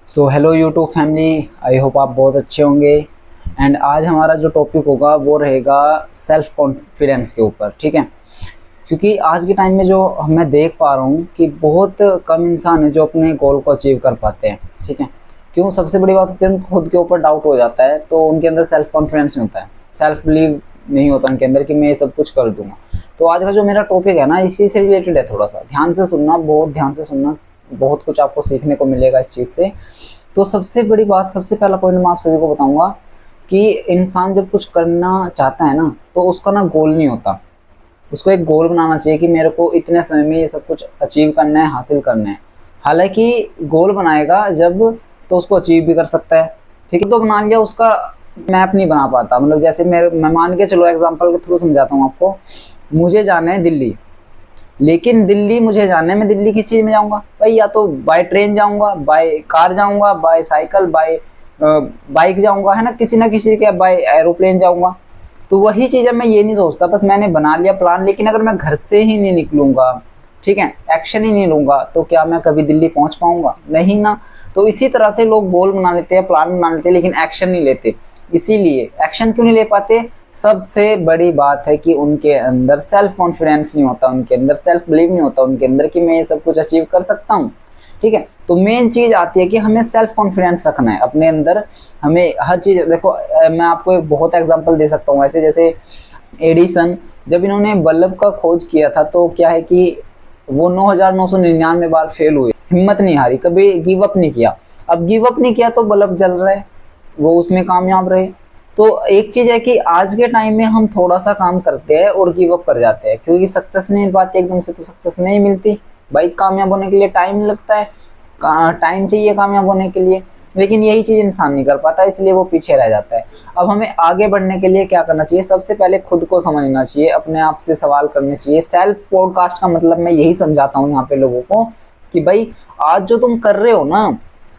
So hello YouTube family, I hope आप बहुत अच्छे होंगे। एंड आज हमारा जो टॉपिक होगा वो रहेगा सेल्फ कॉन्फिडेंस के ऊपर, ठीक है। क्योंकि आज के टाइम में जो मैं देख पा रहा हूँ कि बहुत कम इंसान है जो अपने गोल को अचीव कर पाते हैं, ठीक है। क्यों? सबसे बड़ी बात होती है उनको खुद के ऊपर डाउट हो जाता है, तो उनके अंदर सेल्फ कॉन्फिडेंस नहीं होता है, सेल्फ बिलीव नहीं होता उनके अंदर कि मैं ये सब कुछ कर दूंगा। तो आज का जो मेरा टॉपिक है ना, इसी से रिलेटेड है। थोड़ा सा ध्यान से सुनना, बहुत ध्यान से सुनना, बहुत कुछ आपको सीखने को मिलेगा इस चीज़ से। तो सबसे बड़ी बात, सबसे पहला पॉइंट मैं आप सभी को बताऊंगा कि इंसान जब कुछ करना चाहता है ना, तो उसका ना गोल नहीं होता। उसको एक गोल बनाना चाहिए कि मेरे को इतने समय में ये सब कुछ अचीव करना है, हासिल करना है। हालांकि गोल बनाएगा जब, तो उसको अचीव भी कर सकता है, ठीक है। तो बना लिया, उसका मैप नहीं बना पाता। मतलब जैसे मैं मान के चलो, एग्जांपल के थ्रू समझाता हूँ आपको। मुझे जाना है दिल्ली, लेकिन दिल्ली मुझे जाना है, मैं दिल्ली किस चीज़ में जाऊंगा भाई? या तो बाय ट्रेन जाऊंगा, बाय कार जाऊंगा, बाय साइकिल, बाय बाइक जाऊंगा, है ना, किसी ना किसी के, बाय एरोप्लेन जाऊंगा। तो वही चीज़ है, मैं ये नहीं सोचता, बस मैंने बना लिया प्लान, लेकिन अगर मैं घर से ही नहीं निकलूंगा, ठीक है, एक्शन ही नहीं लूंगा, तो क्या मैं कभी दिल्ली पहुंच पाऊंगा? नहीं ना। तो इसी तरह से लोग गोल बना लेते हैं, प्लान बना लेते हैं, लेकिन एक्शन नहीं लेते। इसीलिए एक्शन क्यों नहीं ले पाते? सबसे बड़ी बात है कि उनके अंदर सेल्फ कॉन्फिडेंस नहीं होता, उनके अंदर सेल्फ बिलीव नहीं होता उनके अंदर कि मैं ये सब कुछ अचीव कर सकता हूँ, ठीक है। तो मेन चीज आती है कि हमें सेल्फ कॉन्फिडेंस रखना है अपने अंदर। हमें हर चीज, देखो मैं आपको एक बहुत एग्जांपल दे सकता हूँ ऐसे। जैसे एडिसन, जब इन्होंने बल्ब का खोज किया था, तो क्या है कि वो 9,999 बार फेल हुए, हिम्मत नहीं हारी, कभी गिव अप नहीं किया। अब गिव अप नहीं किया तो बल्ब जल रहा है, वो उसमें कामयाब रहे। तो एक चीज है कि आज के टाइम में हम थोड़ा सा काम करते हैं और गिव अप कर जाते हैं, क्योंकि सक्सेस नहीं मिल पाती एकदम से, तो सक्सेस नहीं मिलती भाई। कामयाब होने के लिए टाइम लगता है, टाइम चाहिए कामयाब होने के लिए, लेकिन यही चीज इंसान नहीं कर पाता, इसलिए वो पीछे रह जाता है। अब हमें आगे बढ़ने के लिए क्या करना चाहिए? सबसे पहले खुद को समझना चाहिए, अपने आप से सवाल करने चाहिए। सेल्फ पॉडकास्ट का मतलब मैं यही समझाता हूँ यहाँ पे लोगों को कि भाई, आज जो तुम कर रहे हो ना,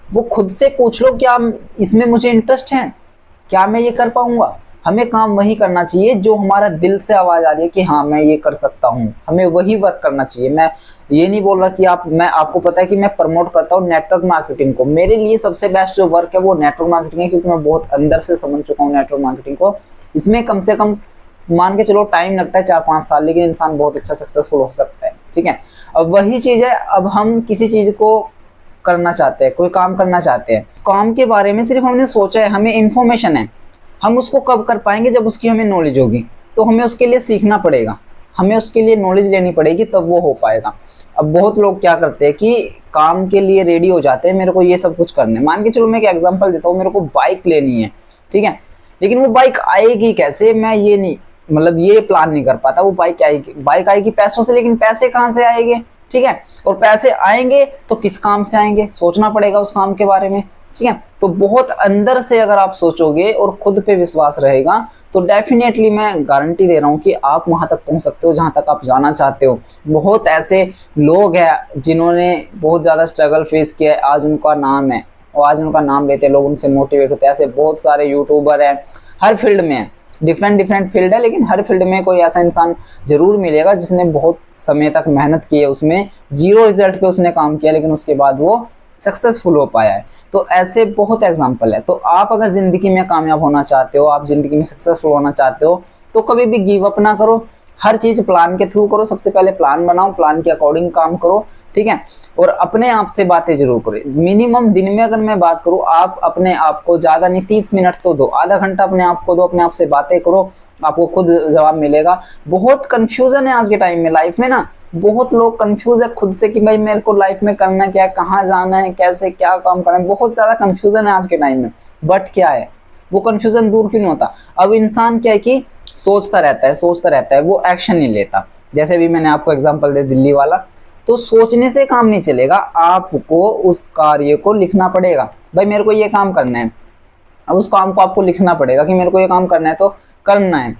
वो खुद से पूछ लो, क्या इसमें मुझे इंटरेस्ट है, क्या मैं ये कर पाऊंगा? हमें काम वही करना चाहिए जो हमारा दिल से आवाज आ रही है कि हाँ मैं ये कर सकता हूँ, हमें वही वर्क करना चाहिए। मैं ये नहीं बोल रहा कि मैं आपको पता है कि मैं प्रमोट करता हूँ नेटवर्क मार्केटिंग को। मेरे लिए सबसे बेस्ट जो वर्क है वो नेटवर्क मार्केटिंग है, क्योंकि मैं बहुत अंदर से समझ चुका हूँ नेटवर्क मार्केटिंग को। इसमें कम से कम मान के चलो टाइम लगता है 4-5 साल, लेकिन इंसान बहुत अच्छा सक्सेसफुल हो सकता है, ठीक है। अब वही चीज है, अब हम किसी चीज को करना चाहते हैं, कोई काम करना चाहते हैं, काम के बारे में सिर्फ हमने सोचा है, हमें इन्फॉर्मेशन है, हम उसको कब कर पाएंगे? जब उसकी हमें नॉलेज होगी। तो हमें उसके लिए सीखना पड़ेगा, हमें उसके लिए नॉलेज लेनी पड़ेगी, तब वो हो पाएगा। अब बहुत लोग क्या करते हैं कि काम के लिए रेडी हो जाते हैं, मेरे को ये सब कुछ करना है। मान के चलो मैं एक एग्जांपल देता हूँ, मेरे को बाइक लेनी है, ठीक है, लेकिन वो बाइक आएगी कैसे, मैं ये नहीं, मतलब ये प्लान नहीं कर पाता। वो बाइक आएगी, बाइक आएगी पैसों से, लेकिन पैसे कहाँ से आएंगे, ठीक है। और पैसे आएंगे तो किस काम से आएंगे, सोचना पड़ेगा उस काम के बारे में, ठीक है। तो बहुत अंदर से अगर आप सोचोगे और खुद पे विश्वास रहेगा, तो डेफिनेटली मैं गारंटी दे रहा हूँ कि आप वहां तक पहुंच सकते हो जहां तक आप जाना चाहते हो। बहुत ऐसे लोग हैं जिन्होंने बहुत ज्यादा स्ट्रगल फेस किया है, आज उनका नाम है, और आज उनका नाम लेते हैं लोग, उनसे मोटिवेट होते हैं। ऐसे बहुत सारे यूट्यूबर हैं, हर फील्ड में, डिफरेंट डिफरेंट फील्ड है, लेकिन हर फील्ड में कोई ऐसा इंसान जरूर मिलेगा जिसने बहुत समय तक मेहनत की है, उसमें जीरो रिजल्ट पे उसने काम किया, लेकिन उसके बाद वो सक्सेसफुल हो पाया है। तो ऐसे बहुत एग्जाम्पल है। तो आप अगर जिंदगी में कामयाब होना चाहते हो, आप जिंदगी में सक्सेसफुल होना चाहते हो, तो कभी भी गिव अप ना करो, हर चीज प्लान के थ्रू करो। सबसे पहले प्लान बनाओ, प्लान के अकॉर्डिंग काम करो, ठीक है। और अपने आप से बातें जरूर करो। मिनिमम दिन में अगर मैं बात करूं, आप अपने आप को ज्यादा नहीं 30 मिनट तो दो, आधा घंटा अपने आप को दो, अपने आप से बातें करो, आपको खुद जवाब मिलेगा। बहुत कंफ्यूजन है आज के टाइम में लाइफ में ना, बहुत लोग कंफ्यूज है खुद से कि भाई मेरे को लाइफ में करना क्या है, कहाँ जाना है, कैसे क्या काम करना है। बहुत ज्यादा कंफ्यूजन है आज के टाइम में। बट क्या है, वो कंफ्यूजन दूर क्यों नहीं होता? अब इंसान क्या है कि सोचता रहता है, सोचता रहता है, वो एक्शन नहीं लेता। जैसे भी मैंने आपको एग्जांपल दे दिल्ली वाला, तो सोचने से काम नहीं चलेगा, आपको उस कार्य को लिखना पड़ेगा। भाई मेरे को ये काम करना है, अब उस काम को आपको लिखना पड़ेगा कि मेरे को ये काम करना है, तो करना है।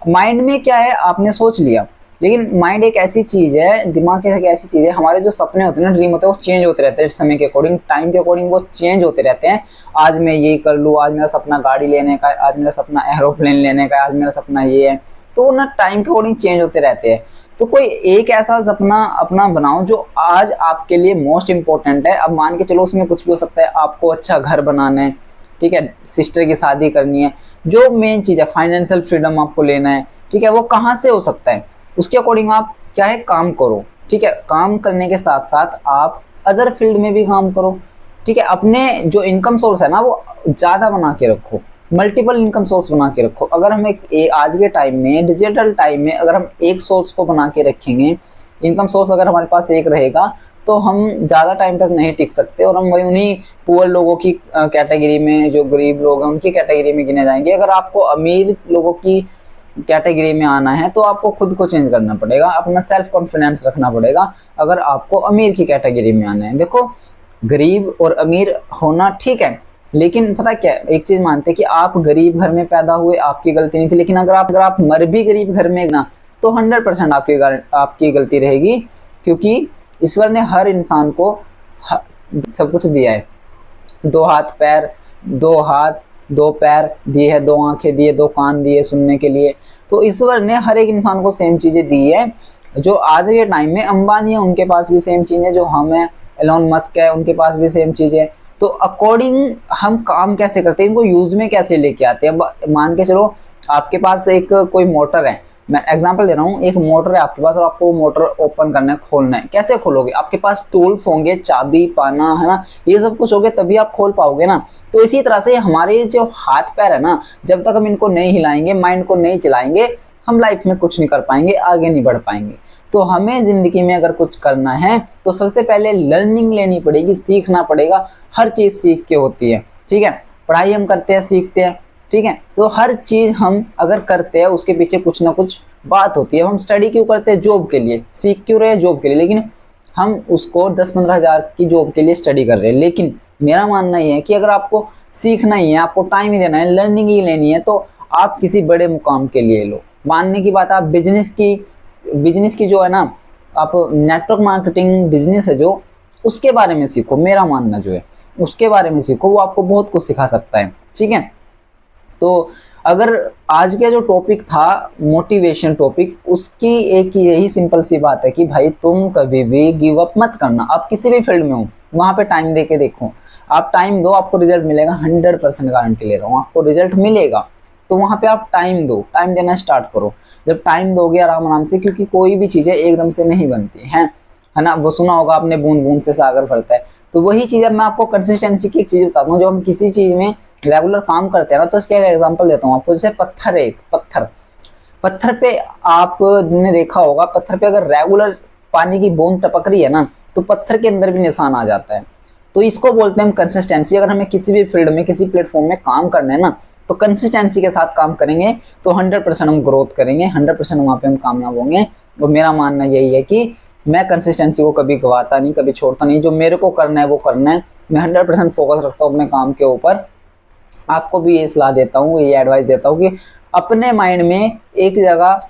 माइंड में क्या है, आपने सोच लिया, लेकिन माइंड एक ऐसी चीज है, दिमाग एक ऐसी चीज है, हमारे जो सपने होते हैं ना, ड्रीम होते हैं, वो चेंज होते रहते हैं समय के अकॉर्डिंग, टाइम के अकॉर्डिंग वो चेंज होते रहते हैं। आज मैं ये कर लूँ, आज मेरा सपना गाड़ी लेने का है, आज मेरा सपना एरोप्लेन लेने का है, आज मेरा सपना ये है। तो ना टाइम के अकॉर्डिंग चेंज होते रहते हैं। तो कोई एक ऐसा सपना अपना बनाओ जो आज आपके लिए मोस्ट इंपॉर्टेंट है। अब मान के चलो उसमें कुछ भी हो सकता है, आपको अच्छा घर बनाना है, ठीक है, सिस्टर की शादी करनी है, जो मेन चीज़ है फाइनेंशियल फ्रीडम आपको लेना है, ठीक है, वो कहाँ से हो सकता है, उसके अकॉर्डिंग आप क्या है काम करो, ठीक है। काम करने के साथ साथ आप अदर फील्ड में भी काम करो, ठीक है। अपने जो इनकम सोर्स है ना वो ज़्यादा बना के रखो, मल्टीपल इनकम सोर्स बना के रखो। अगर हम आज के टाइम में, डिजिटल टाइम में, अगर हम एक सोर्स को बना के रखेंगे, इनकम सोर्स अगर हमारे पास एक रहेगा, तो हम ज़्यादा टाइम तक नहीं टिक सकते और हम वही उन्हीं पुअर लोगों की कैटेगरी में, जो गरीब लोग हैं उनकी कैटेगरी में गिने जाएंगे। अगर आपको अमीर लोगों की कैटेगरी में आना है तो आपको खुद को चेंज करना पड़ेगा, अपना सेल्फ कॉन्फिडेंस रखना पड़ेगा अगर आपको अमीर की कैटेगरी में आना है। देखो, गरीब और अमीर होना ठीक है, लेकिन पता क्या है, एक चीज मानते हैं कि आप गरीब घर में पैदा हुए, आपकी गलती नहीं थी, लेकिन अगर आप मर भी गरीब घर में ना, तो 100% आपकी गलती रहेगी, क्योंकि ईश्वर ने हर इंसान को सब कुछ दिया है। 2 हाथ पैर, 2 हाथ 2 पैर दिए है, 2 आंखें दिए, 2 कान दिए सुनने के लिए। तो ईश्वर ने हर एक इंसान को सेम चीजें दी है। जो आज के टाइम में अंबानी है उनके पास भी सेम चीजें, जो हम है, एलोन मस्क है, उनके पास भी सेम चीजें। तो अकॉर्डिंग हम काम कैसे करते हैं, इनको यूज में कैसे लेके आते हैं। मान के चलो आपके पास एक कोई मोटर है, मैं एग्जांपल दे रहा हूँ, एक मोटर है आपके पास और आपको मोटर ओपन करना है, खोलना है, कैसे खोलोगे? आपके पास टूल्स होंगे, चाबी, पाना, है ना, ये सब कुछ होगे तभी आप खोल पाओगे ना। तो इसी तरह से हमारे जो हाथ पैर है ना, जब तक हम इनको नहीं हिलाएंगे, माइंड को नहीं चलाएंगे, हम लाइफ में कुछ नहीं कर पाएंगे, आगे नहीं बढ़ पाएंगे। तो हमें जिंदगी में अगर कुछ करना है तो सबसे पहले लर्निंग लेनी पड़ेगी, सीखना पड़ेगा। हर चीज सीख के होती है, ठीक है। पढ़ाई हम करते हैं, सीखते हैं, ठीक है। तो हर चीज हम अगर करते हैं उसके पीछे कुछ ना कुछ बात होती है। हम स्टडी क्यों करते हैं? जॉब के लिए। सीख क्यों रहे हैं? जॉब के लिए। लेकिन हम उसको 10-15 हज़ार की जॉब के लिए स्टडी कर रहे हैं। लेकिन मेरा मानना ये है कि अगर आपको सीखना ही है, आपको टाइम ही देना है, लर्निंग ही लेनी है, तो आप किसी बड़े मुकाम के लिए लो। मानने की बात, आप बिजनेस की जो है ना, आप नेटवर्क मार्केटिंग बिजनेस है जो, उसके बारे में सीखो। मेरा मानना जो है उसके बारे में सीखो, वो आपको बहुत कुछ सिखा सकता है, ठीक है। तो अगर आज का जो टॉपिक था मोटिवेशन टॉपिक, उसकी एक यही सिंपल सी बात है कि भाई तुम कभी भी गिव अप मत करना। आप किसी भी फील्ड में हो, वहां पे टाइम दे के देखो। आप टाइम दो, आपको रिजल्ट मिलेगा। 100% गारंटी ले रहा हूँ, आपको रिजल्ट मिलेगा। तो वहां पे आप टाइम दो, टाइम देना स्टार्ट करो। जब टाइम दोगे आराम आराम से, क्योंकि कोई भी चीजें एकदम से नहीं बनती है ना। वो सुना होगा आपने, बूंद बूंद से सागर भरता है। तो वही चीज है, मैं आपको कंसिस्टेंसी की एक चीज बताता हूँ। जब हम किसी चीज में रेगुलर काम करते हैं ना, तो इसका एक एग्जांपल देता हूँ आपको। जैसे पत्थर है, पत्थर पे आपने देखा होगा, पत्थर पे अगर रेगुलर पानी की बूंद टपक रही है ना, तो पत्थर के अंदर भी निशान आ जाता है। तो इसको बोलते हैं हम कंसिस्टेंसी। अगर हमें किसी भी फील्ड में, किसी प्लेटफॉर्म में काम करना है ना, तो कंसिस्टेंसी के साथ काम करेंगे तो 100% हम ग्रोथ करेंगे, 100% वहाँ पे हम कामयाब होंगे। और मेरा मानना यही है कि मैं कंसिस्टेंसी को कभी गवाता नहीं, कभी छोड़ता नहीं। जो मेरे को करना है वो करना है। मैं 100% फोकस रखता हूँ अपने काम के ऊपर। आपको भी ये सलाह देता हूँ, ये एडवाइस देता हूँ कि अपने माइंड में एक जगह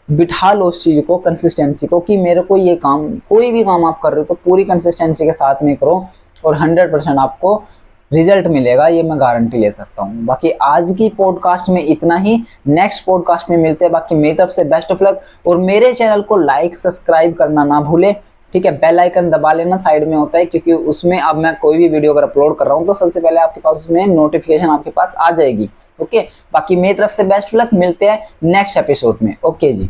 बिठा लो उस चीज को, कंसिस्टेंसी को, कि मेरे को ये काम, कोई भी काम आप कर रहे हो तो पूरी कंसिस्टेंसी के साथ में करो और 100% आपको रिजल्ट मिलेगा, ये मैं गारंटी ले सकता हूँ। बाकी आज की पॉडकास्ट में इतना ही, नेक्स्ट पॉडकास्ट में मिलते हैं। बाकी मेरी तरफ से बेस्ट ऑफ लक, और मेरे चैनल को लाइक सब्सक्राइब करना ना भूले, ठीक है। बेल आइकन दबा लेना, साइड में होता है, क्योंकि उसमें अब मैं कोई भी वीडियो अगर अपलोड कर रहा हूँ तो सबसे पहले आपके पास उसमें नोटिफिकेशन आपके पास आ जाएगी, ओके। बाकी मेरी तरफ से बेस्ट ऑफ लक, मिलते हैं नेक्स्ट एपिसोड में, ओके जी।